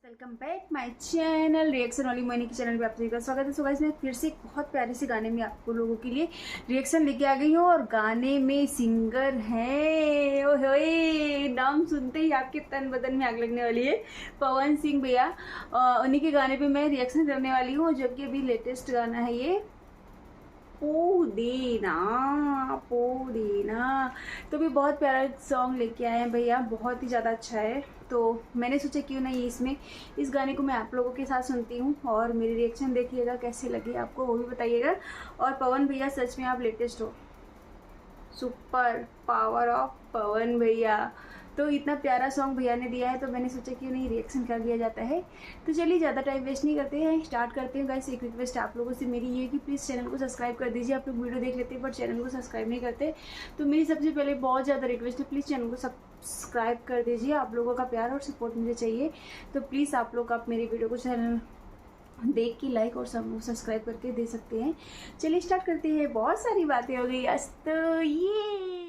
Welcome bank माय channel reaction वाली मोहिनी के channel पे आप सभी का स्वागत है। सो गाइस मैं फिर से एक बहुत प्यारे से गाने में आपको लोगों के लिए रिएक्शन लेके आ गई हूँ और गाने में सिंगर हैं ओए नाम सुनते ही आपके तन बदन में आग लगने वाली है। पवन सिंह भैया, उन्हीं के गाने पे मैं रिएक्शन करने वाली हूँ जो कि अभी लेटेस्ट गाना है ये पुदीना। तो भी बहुत प्यारा सॉन्ग लेके आए हैं भैया, बहुत ही ज़्यादा अच्छा है। तो मैंने सोचा क्यों नहीं इस गाने को मैं आप लोगों के साथ सुनती हूँ और मेरी रिएक्शन देखिएगा कैसे लगी आपको वो भी बताइएगा। और पवन भैया सच में आप लेटेस्ट हो, सुपर पावर ऑफ पवन भैया। तो इतना प्यारा सॉन्ग भैया ने दिया है तो मैंने सोचा क्यों नहीं रिएक्शन कर दिया जाता है। तो चलिए ज़्यादा टाइम वेस्ट नहीं करते हैं, स्टार्ट करते हैं। गाइस एक रिक्वेस्ट आप लोगों से मेरी ये कि प्लीज़ चैनल को सब्सक्राइब कर दीजिए। आप लोग वीडियो देख लेते हैं पर चैनल को सब्सक्राइब नहीं करते, तो मेरी सबसे पहले बहुत ज़्यादा रिक्वेस्ट है, प्लीज़ चैनल को सब्सक्राइब कर दीजिए। आप लोगों का प्यार और सपोर्ट मुझे चाहिए, तो प्लीज़ आप लोग आप मेरी वीडियो को चैनल देख के लाइक और सब्सक्राइब करके दे सकते हैं। चलिए स्टार्ट करते हैं। बहुत सारी बातें हो गई आज तो ये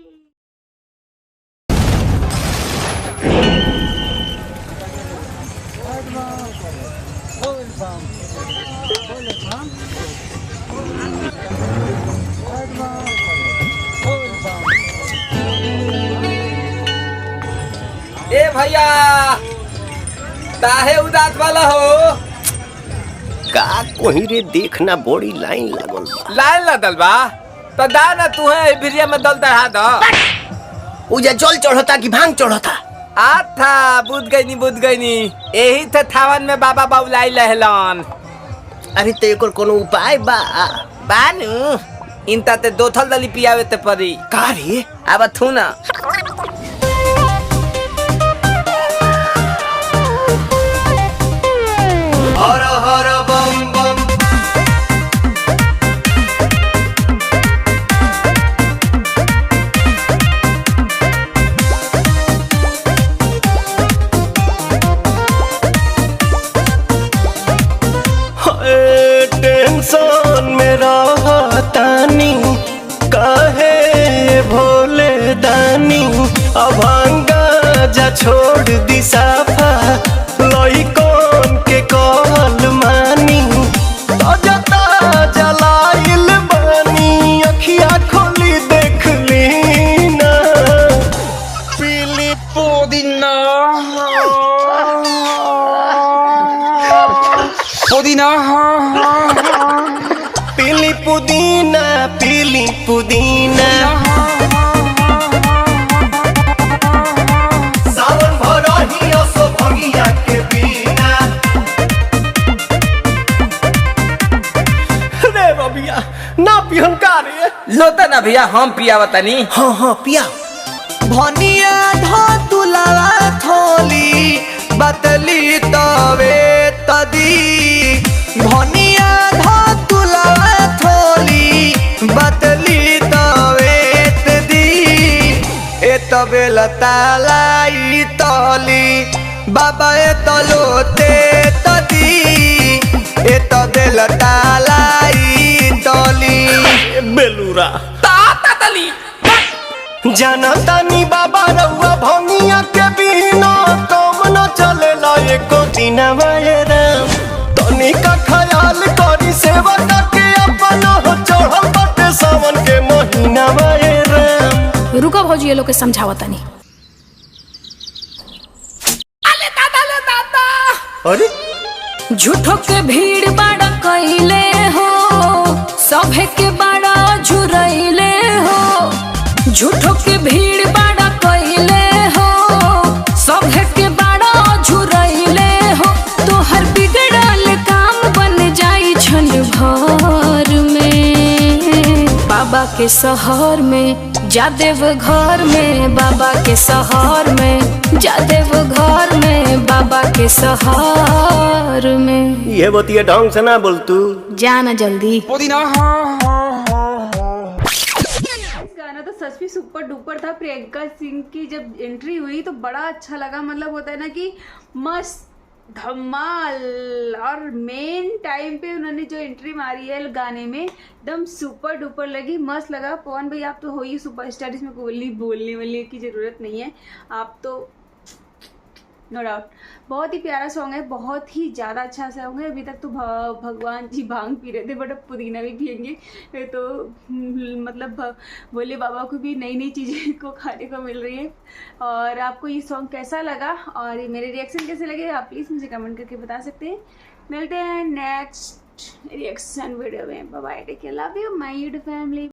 ए भैया काहे उदास वाला हो? का कोही रे देखना बड़ी लाइन लागल बा। लाइन लगल बा तो दा ना तू है भिरिया में दल चढ़ा दो। उजा जल चढ़ता कि भांग चढ़ता? आथा बुझ गई नी यही थे थावन में बाबा बाबुलाई लहलन। अरे ते एकर कोनो उपाय बा? बानू इनता ते दो थल दली पियावे ते परी का रे? अब थू ना हर हर बम बम। टेंशन में रहतानी काहे भोले दानी, अभांगा जा छोड़ दी साफा लइकन के कहल मानी। ताजा ताजा लाइल बानी अखिया खोली देख ली ना, पीली पुदीना पीली पुदीना सावन भरही असो भगिया के बिना। रे बबिया ना पिहन का रे? लोता ना भैया हम पियावा तनी। हाँ पिया। भनिया धो तुलावा थोली बतली तवे तदी। भनिया धो तुलावा थोली बतली तवे तदी। ए तबे लतालाई तली बाबा ए तलोते तदी। ए तबे लतालाई तली बेलूरा ताता तली जानतानी बाबा रउआ भंगिया के बिना काम न चलेला एको दिनवा ये राम। तनी का ख्याल करी सेवा करके अपन हो चढ़ल बटे सावन के महीनावा ये राम। रुको भौजी ये लोग के समझावा तनी। ले दादा अरे झूठो के भीड़ बाड़ा कइले हो, सभे के बाड़ा झुरइले हो। झूठो के भीड़ बाड़ा कइले हो, सभे के बाड़ा झुरइले हो। तोहर बिगड़ल काम बन जाई छन भर में। बाबा के शहर में जादेव घर में, बाबा के शहर में जादेव घर में, बाबा के शहर में। ये बतिया ढंग से ना बोल तू। जाना जल्दी। गाना तो सच में सुपर डुपर था। प्रियंका सिंह की जब एंट्री हुई तो बड़ा अच्छा लगा। मतलब होता है ना कि मस्त धमाल, और मेन टाइम पे उन्होंने जो एंट्री मारी है गाने में एकदम सुपर डुपर लगी, मस्त लगा। पवन भाई आप तो हो ही सुपरस्टार, इसमें बोलने वाली की ज़रूरत नहीं है। आप तो नो डाउट बहुत ही प्यारा सॉन्ग है, बहुत ही ज़्यादा अच्छा सॉन्ग है। अभी तक तो भगवान जी भांग पी रहे थे, बट अब पुदीना भी पियेंगे तो मतलब भोले बाबा को भी नई नई चीज़ें को खाने को मिल रही है। और आपको ये सॉन्ग कैसा लगा और ये मेरे रिएक्शन कैसे लगे आप प्लीज़ मुझे कमेंट करके बता सकते हैं। मिलते हैं नेक्स्ट रिएक्शन वीडियो में। Bye bye, take care, love you my YouTube family.